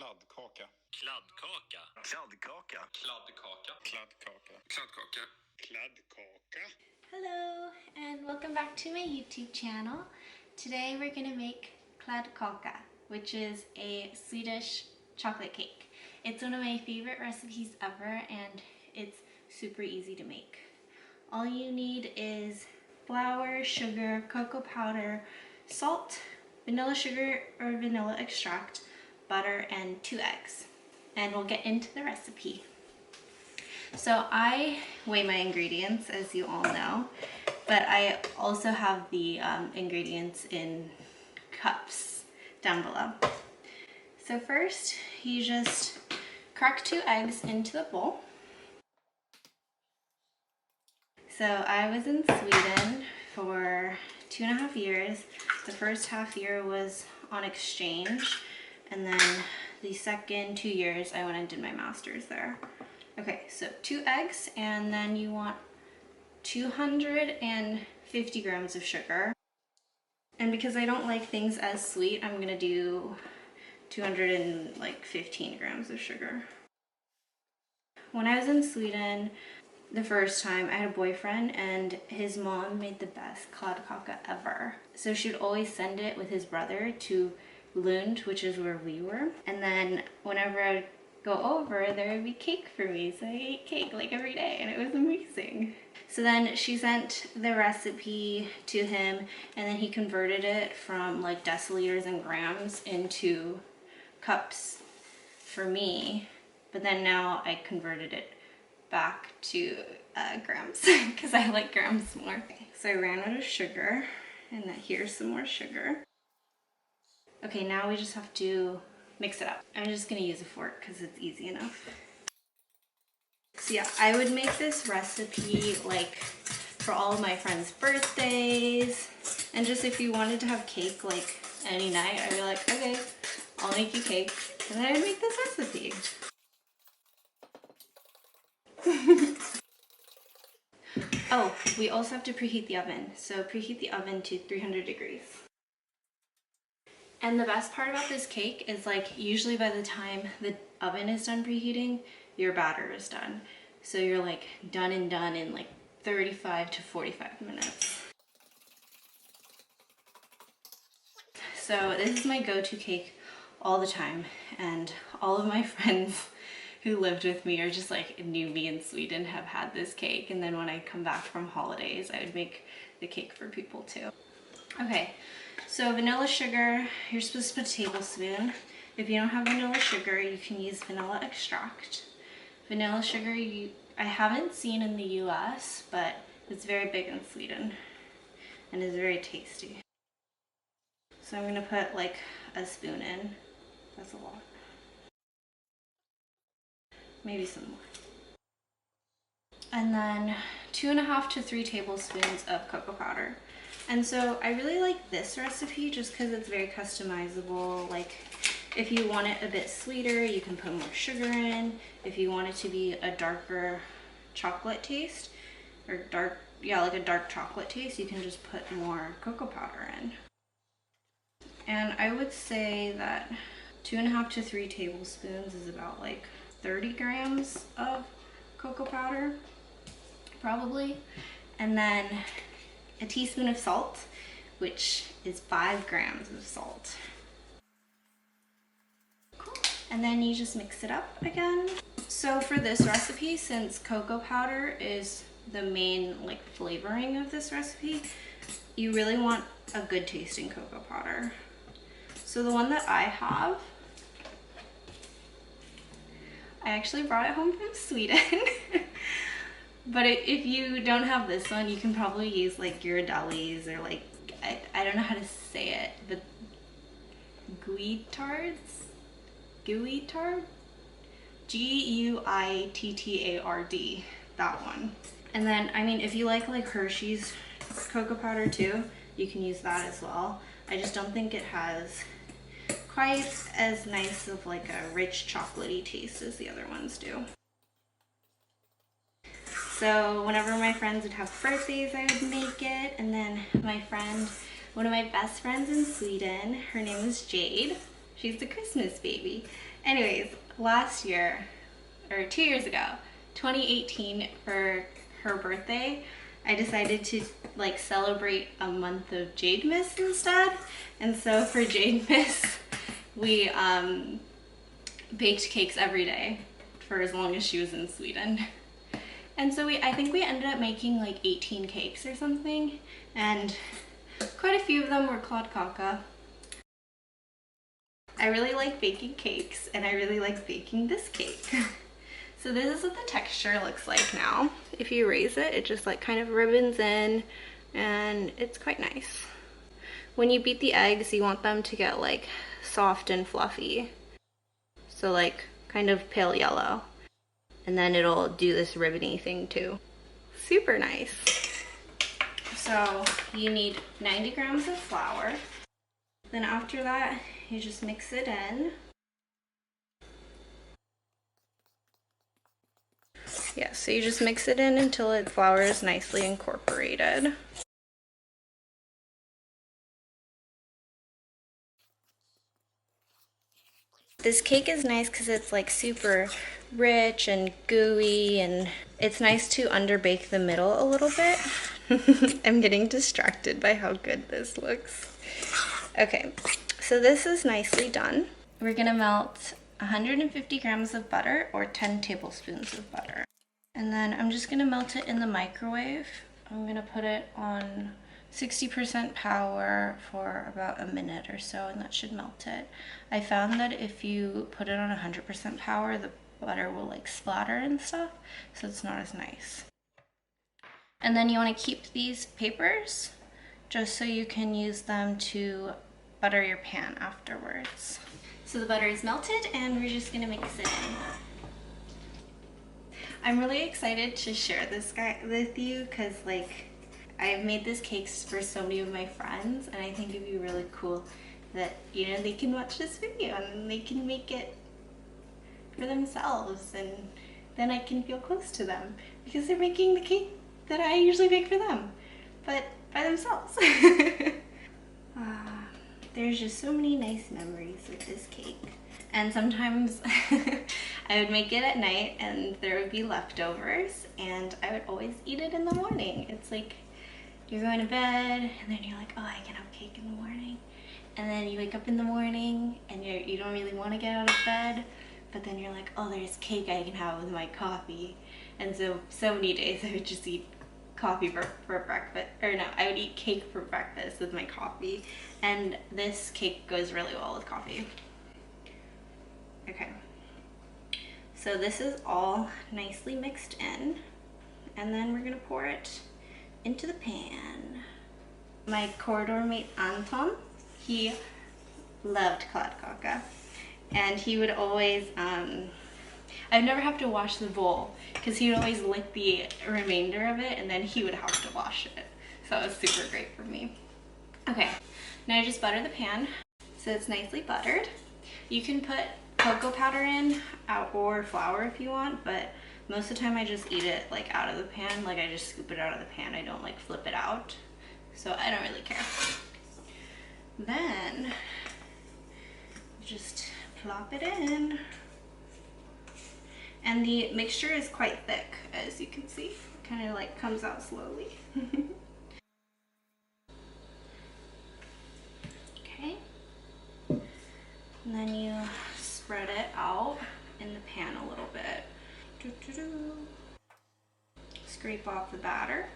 Kladdkaka. Kladdkaka. Kladdkaka. Kladdkaka. Kladdkaka. Kladdkaka. Kladdkaka. Hello and welcome back to my YouTube channel. Today we're going to make kladdkaka, which is a Swedish chocolate cake. It's one of my favorite recipes ever and it's super easy to make. All you need is flour, sugar, cocoa powder, salt, vanilla sugar or vanilla extract, butter, and 2 eggs. And we'll get into the recipe. So I weigh my ingredients, as you all know, but I also have the ingredients in cups down below. So first, you just crack 2 eggs into the bowl. So I was in Sweden for 2.5 years. The first half year was on exchange, and then the second 2 years I went and did my master's there. Okay, so 2 eggs, and then you want 250 grams of sugar. And because I don't like things as sweet, I'm gonna do 215 grams of sugar. When I was in Sweden the first time, I had a boyfriend and his mom made the best kladdkaka ever. So she would always send it with his brother to Lund, which is where we were. And then whenever I'd go over, there would be cake for me. So I ate cake like every day and it was amazing. So then she sent the recipe to him and then he converted it from like deciliters and grams into cups for me. But then now I converted it back to grams because I like grams more. So I ran out of sugar and then here's some more sugar. Okay, now we just have to mix it up. I'm just gonna use a fork because it's easy enough. So yeah, I would make this recipe like for all of my friends' birthdays, and just if you wanted to have cake like any night, I'd be like, okay, I'll make you cake, and then I would make this recipe. Oh, we also have to preheat the oven. So preheat the oven to 300 degrees. And the best part about this cake is like usually by the time the oven is done preheating, your batter is done. So you're like done in like 35 to 45 minutes. So this is my go-to cake all the time, and all of my friends who lived with me or just like knew me in Sweden have had this cake, and then when I come back from holidays I would make the cake for people too. Okay, so vanilla sugar, you're supposed to put a tablespoon. If you don't have vanilla sugar, you can use vanilla extract. Vanilla sugar I haven't seen in the US, but it's very big in Sweden and is very tasty. So I'm gonna put like a spoon in. That's a lot. Maybe some more. And then 2.5 to 3 tablespoons of cocoa powder. And so I really like this recipe just because it's very customizable. Like if you want it a bit sweeter, you can put more sugar in. If you want it to be a darker chocolate taste, or like a dark chocolate taste, you can just put more cocoa powder in. And I would say that 2.5 to 3 tablespoons is about like 30 grams of cocoa powder, probably. And then a teaspoon of salt, which is 5 grams of salt. Cool. And then you just mix it up again. So for this recipe, since cocoa powder is the main like flavoring of this recipe, you really want a good tasting cocoa powder. So the one that I have, I actually brought it home from Sweden. But if you don't have this one, you can probably use like Ghirardelli's or like, I don't know how to say it, but Guittard? Guittard, that one. And then, I mean, if you like Hershey's cocoa powder too, you can use that as well. I just don't think it has quite as nice of like a rich chocolatey taste as the other ones do. So whenever my friends would have birthdays, I would make it. And then my friend, one of my best friends in Sweden, her name is Jade. She's the Christmas baby. Anyways, last year, or 2 years ago, 2018, for her birthday, I decided to like celebrate a month of Jade Miss instead. And so for Jade Miss, we baked cakes every day for as long as she was in Sweden. And so I think we ended up making like 18 cakes or something, and quite a few of them were Kladdkaka. I really like baking cakes, and I really like baking this cake. So this is what the texture looks like now. If you raise it, it just like kind of ribbons in, and it's quite nice. When you beat the eggs, you want them to get like soft and fluffy. So like kind of pale yellow. And then it'll do this ribbony thing too. Super nice. So you need 90 grams of flour. Then after that, you just mix it in. Yeah, so you just mix it in until the flour is nicely incorporated. This cake is nice because it's like super rich and gooey, and it's nice to underbake the middle a little bit. I'm getting distracted by how good this looks. Okay, so this is nicely done. We're gonna melt 150 grams of butter, or 10 tablespoons of butter. And then I'm just gonna melt it in the microwave. I'm gonna put it on 60% power for about a minute or so, and that should melt it. I found that if you put it on 100% power, the butter will like splatter and stuff, so it's not as nice. And then you want to keep these papers just so you can use them to butter your pan afterwards. So the butter is melted, and we're just gonna mix it in. I'm really excited to share this guy with you because like I've made this cakes for so many of my friends, and I think it'd be really cool that, you know, they can watch this video and they can make it for themselves, and then I can feel close to them because they're making the cake that I usually make for them, but by themselves. There's just so many nice memories with this cake. And sometimes I would make it at night and there would be leftovers, and I would always eat it in the morning. It's like you're going to bed and then you're like, oh, I can have cake in the morning. And then you wake up in the morning and you don't really want to get out of bed, but then you're like, oh, there's cake I can have with my coffee. And so many days I would just eat coffee for breakfast, or no, I would eat cake for breakfast with my coffee, and this cake goes really well with coffee. Okay, so this is all nicely mixed in, and then we're gonna pour it into the pan. My corridor mate Anton, he loved Kladdkaka, and he would always, I'd never have to wash the bowl because he would always lick the remainder of it, and then he would have to wash it. So it was super great for me. Okay, now I just butter the pan so it's nicely buttered. You can put cocoa powder in or flour if you want, but most of the time I just eat it like out of the pan. Like I just scoop it out of the pan. I don't like flip it out, so I don't really care. Then just plop it in. And the mixture is quite thick, as you can see. It kind of like comes out slowly. Okay. And then you spread it out in the pan a little bit. Scrape off the batter,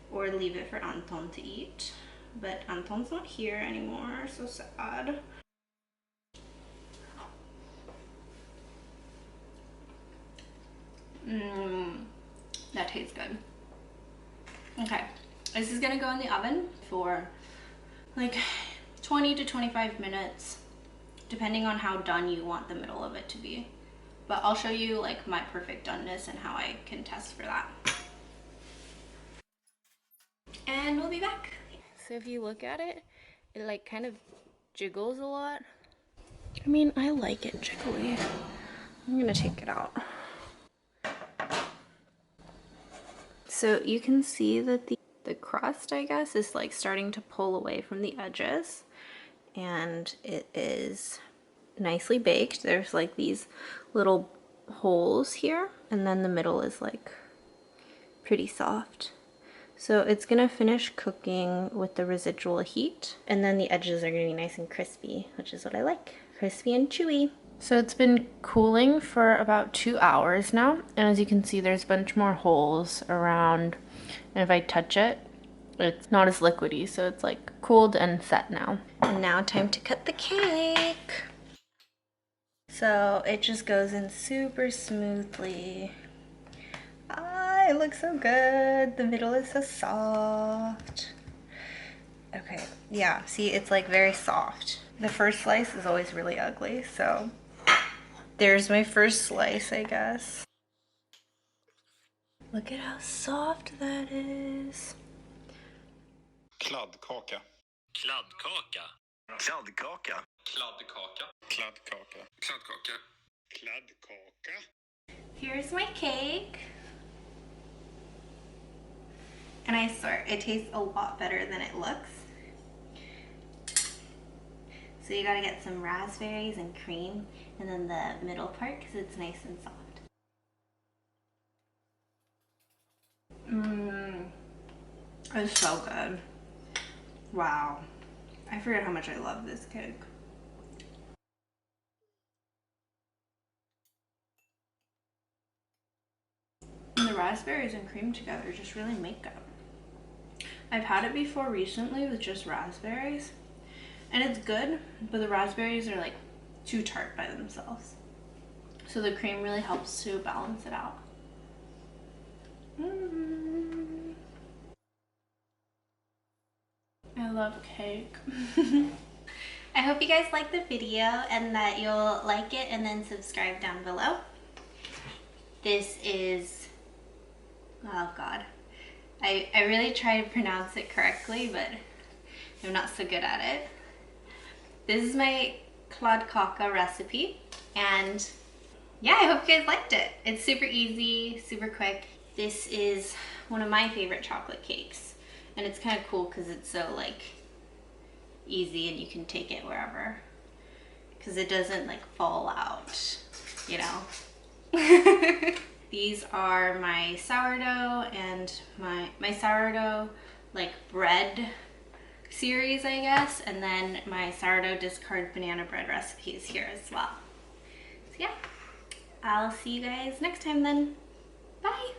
or leave it for Anton to eat. But Anton's not here anymore, so sad. That tastes good. Okay, this is gonna go in the oven for like 20 to 25 minutes, depending on how done you want the middle of it to be. But I'll show you like my perfect doneness and how I can test for that. And we'll be back. So if you look at it, it like kind of jiggles a lot. I mean, I like it jiggly. I'm gonna take it out. So you can see that the crust, I guess, is like starting to pull away from the edges, and it is nicely baked. There's like these little holes here, and then the middle is like pretty soft. So it's gonna finish cooking with the residual heat, and then the edges are gonna be nice and crispy, which is what I like. Crispy and chewy. So it's been cooling for about 2 hours now, and as you can see, there's a bunch more holes around, and if I touch it, it's not as liquidy, so it's like cooled and set now. And now time to cut the cake. So it just goes in super smoothly. Ah, it looks so good. The middle is so soft. Okay, yeah, see, it's like very soft. The first slice is always really ugly, so there's my first slice, I guess. Look at how soft that is. Kladdkaka. Kladdkaka. Kladdkaka. Kladdkaka. Kladdkaka. Kladdkaka. Kladdkaka. Here's my cake. And I swear, it tastes a lot better than it looks. So you gotta get some raspberries and cream, and then the middle part, because it's nice and soft. It's so good. Wow. I forget how much I love this cake. And the raspberries and cream together just really make it. I've had it before recently with just raspberries, and it's good, but the raspberries are like too tart by themselves. So the cream really helps to balance it out. I love cake. I hope you guys liked the video and that you'll like it and then subscribe down below. This is, oh God. I really try to pronounce it correctly, but I'm not so good at it. This is my Kladdkaka recipe, and yeah, I hope you guys liked it. It's super easy, super quick. This is one of my favorite chocolate cakes, and it's kind of cool because it's so like easy and you can take it wherever, because it doesn't like fall out, you know. These are my sourdough and my sourdough like bread series, I guess, and then my sourdough discard banana bread recipe is here as well. So yeah, I'll see you guys next time then. Bye!